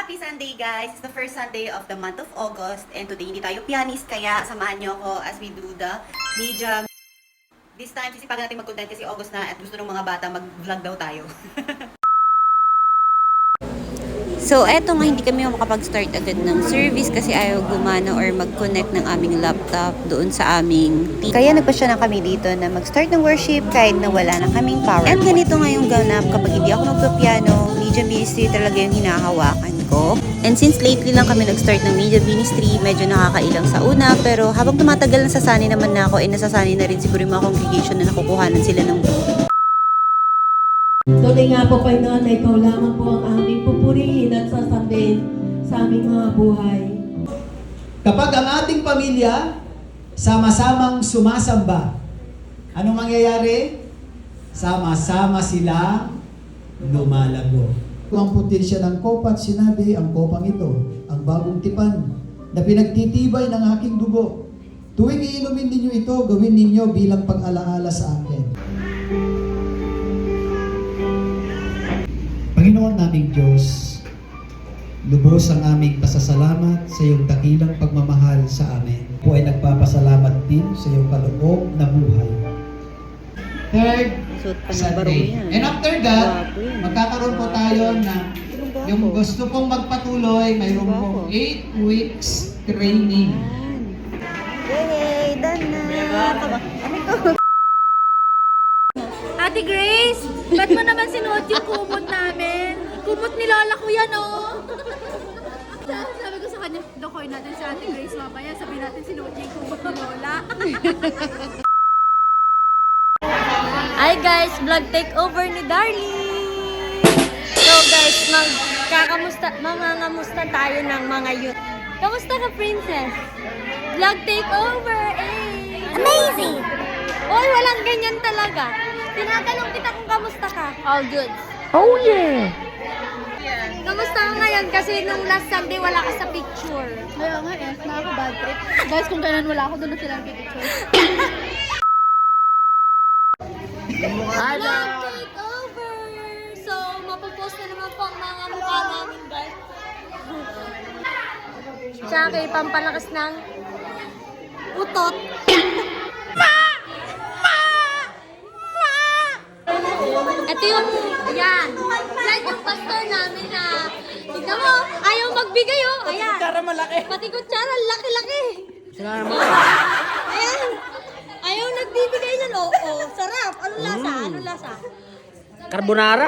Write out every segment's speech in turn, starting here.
Happy Sunday, guys! It's the first Sunday of the month of August and today hindi tayo pianist kaya samahan niyo ako as we do the media. This time, sisipagan natin mag-content kasi August na at gusto ng mga bata mag-vlog daw tayo. So, eto nga, hindi kami makapag-start agad ng service kasi ayaw gumana or mag-connect ng aming laptop doon sa aming team. Kaya nagpasya na kami dito na mag-start ng worship kahit na wala na kaming power. And ganito nga yung ganap kapag hindi ako magpa-piano, media ministry talaga yung hinahawakan ko. And since lately lang kami nag-start ng media ministry, medyo nakakailang sa una, pero habang tumatagal nasasanay naman na ako, nasasanay na rin siguro yung mga congregation na nakukuhanan sila ng Tunay nga po, Panginoon, na ikaw lamang po ang aming pupurihin at sasabihin sa aming mga buhay. Kapag ang ating pamilya sama-samang sumasamba, anong mangyayari? Sama-sama silang lumalago. Ang potensya ng kopa at sinabi, ang kopang ito, ang bagong tipan na pinagtitibay ng aking dugo. Tuwing iinumin ninyo ito, gawin ninyo bilang pag-alaala sa akin. Panginoon naming Diyos, lubos ang aming pasasalamat sa iyong dakilang pagmamahal sa amin. Po ay nagpapasalamat din sa iyong kaloob na buhay. Third Sunday. And after that, magkakaroon po tayo na yung gusto pong magpatuloy, mayroon po 8 weeks training. Yay! Done na! Ate Grace, ba't mo naman sinuot yung kumot namin? Kumot ni Lola ko yan, oh! Sabi ko sa kanya, dokoy natin si Ate Grace mamaya. Sabi natin sinuot niya yung kumot ni Lola. Hi guys, vlog takeover ni Darlie! So guys, mangangamusta tayo ng mga youth. Kamusta ka, Princess? Vlog takeover, eh! Amazing! Oy, walang ganyan talaga. Tinatanong kita kung kamusta ka. All good. Oh yeah! Kamusta ka ngayon? Kasi nung last Sunday wala ka sa picture. Kaya nga eh, nakaka-bad trip. Guys, kung kailan wala ako, doon na silang picture. Vlog takeover! So, mapopost na naman po ang mga mukha namin, guys. Tsaka pampalakas ng utot. Ito yung, yan yung pastor namin na, tignan mo, ayaw magbigay, oh. Ayan. Kutsara malaki. Pati kutsara, laki-laki. Ayan. Ayaw nagbibigay nun, oh. Oh, sarap. Anong lasa? Anong lasa? Carbonara?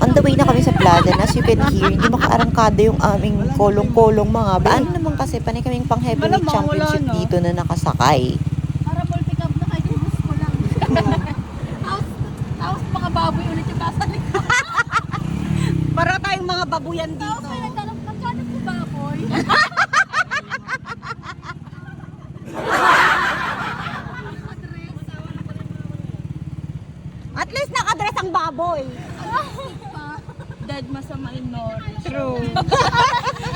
On the way na kami sa Plada, as you can hear, hindi makaarangkada yung aming kolong-kolong mga ba. Ano naman kasi, panay kaming pang heavyweight championship dito na nakasakay. Para full pick up na kayo, bus ko lang. Tapos mga baboy ulit yung kasalik ko. Para tayong mga babuyan dito. Tapos may nagtanong, magkano po baboy? At least nakadress ang baboy. Dead masama in Nori. True.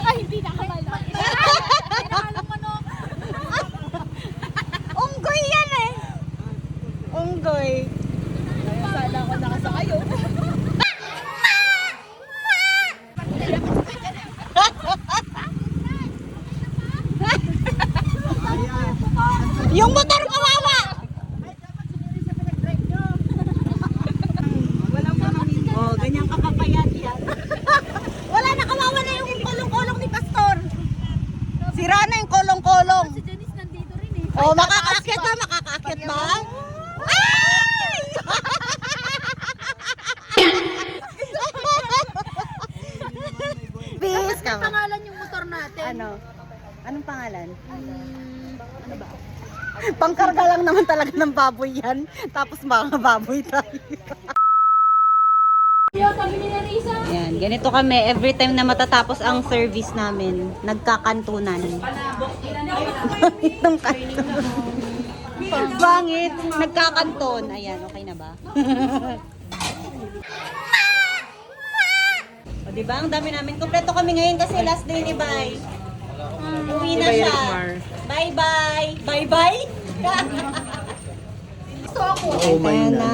Ay, hindi nakalala. Pinakalang manok. Unggoy yan eh. Unggoy. Sala ko nakasakayo. Yung motor kawawa! Oh, ganyan kakapayat yan. Wala na, kawawa na yung kolong-kolong ni Pastor. Sira na yung kolong-kolong. Si Janice nandito rin eh. Oh, makakaakyat ba? Makakaakyat ba? Ay! Bis ka. Pangalan yung motor natin. Ano? Anong pangalan? Ano ba? Pangkarga lang naman talaga ng baboy yan. Tapos mga baboy tayo. Sabi ni Narisa. Yan, ganito kami every time na matatapos ang service namin, nagkakantunan. Itong kanton. Bangit, nagkakanton. Ayan, okay na ba? O, diba? Ang dami namin. Kompleto kami ngayon kasi last day ni Bay. Uwi na siya. Bye-bye. Bye-bye? Gusto ako. Ayan na.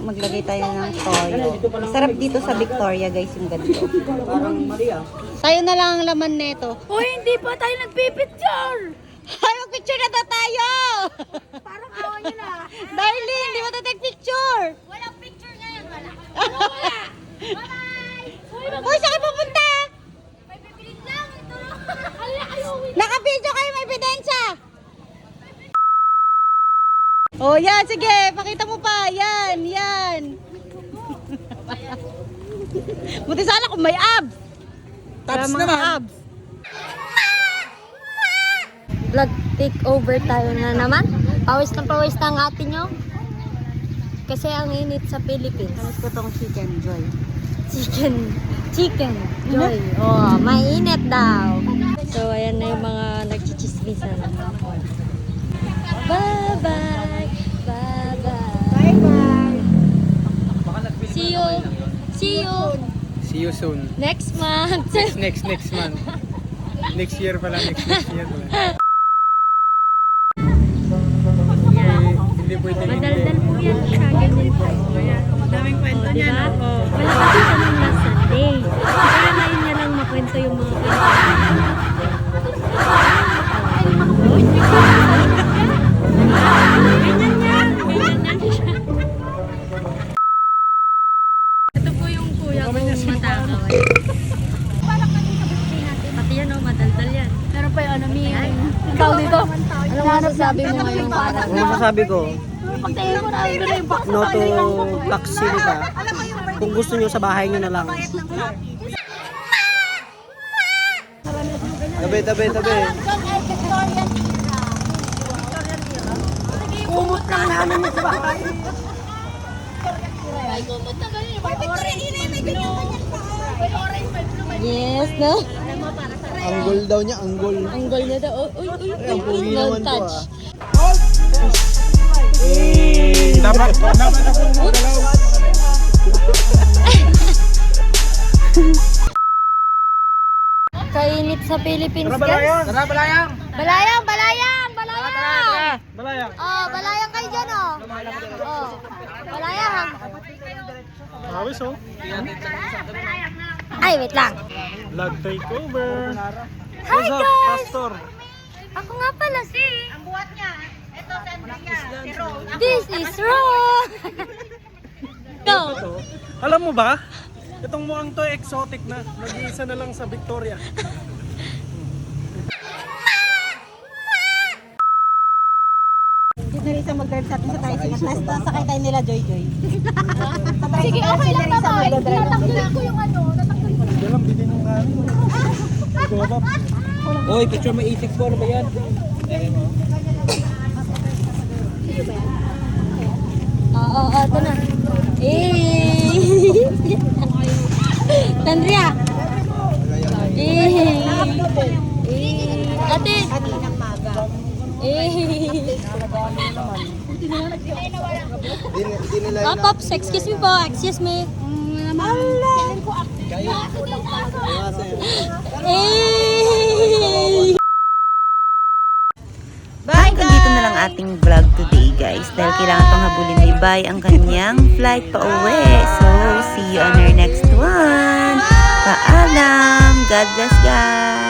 maglagay tayo ng toyo. Sarap dito sa Victoria, guys, yung ganito. Parang Maria. Tayo na lang ang laman nito. Uy, hindi pa tayo nagpipicture! Ay, mag-picture na tayo! Parang awa niyo na. Darling, di ba ito take picture? Walang picture ngayon, wala. Wala! Bye-bye! Uy, saan kayo pupunta? May pipilit lang, ito lang. Ayaw, Naka-video kayo, may ebidensya! Oh, yan, sige, pakita mo pa. Yan, yan. Buti sana kung may abs. Tabs Mga naman. abs. Vlog takeover tayo na naman. Pawis na ang ate nyo. Kasi ang init sa Philippines. Tapos ko tong chicken, Joy. Chicken. Joy. Oh, mainit daw. So, ayan na yung mga nagchichismisan. Bye-bye. Bye-bye. Bye-bye. See you. See you. See you soon. Next month. Next month. Next year pala, next year pala. Hindi pwede Madaldal po yan siya. Ganyan po. Daming kwento niya, no? Wala kasi siya ng last Sunday. Kaya ngayon niya lang makwento yung mga kwento. Ganyan yan. Ganyan siya. Ito po yung kuya ko matakaw. Pati yan, oh, madaldal yan. Meron pa yung ano, ikaw dito. Ano masasabi mo ngayon para? Ano masasabi ko? Pagtingin ko na yung box. No to Taksilita. Kung gusto nyo sa bahay nyo na lang. Tabi. Kumot lang namin sa bahay. Ay, kumot na ganyan. May ganyan pa. May orange, may blue, may Yes, no? Anggol daw niya, anggol. Anggol niya daw. Uy, Ang pugi no naman to touch. Dapat ako magalaw. Kainit sa Philippines, guys. Tara, balayang! Balayang! Balayang! Oh, balayang kayo dyan, oh. Oh, balayang. Awis oh. Ay, wait lang. Vlog takeover. Hi, guys! Pastor? Ako nga pala si... Ang buhat niya. Ito, sandali niya. Si Rose. This is wrong! Go! Alam mo ba? Itong mukhang to exotic na. Nag-iisa na lang sa Victoria. Sige, okay lang naman. Natanggalin ko yung ano. Hindi lang, bilhin mo nga. Gobab. Oy, picture mo 864 na ba yan? Oo, ito na. Tandria! Ate! Pops, excuse me po, excuse me. Bye, guys! Dito na lang ating vlog today, guys. Dahil kailangan pang habulin ni Bai ang kanyang flight pa uwi. So, see you on our next one. Paalam! God bless, guys!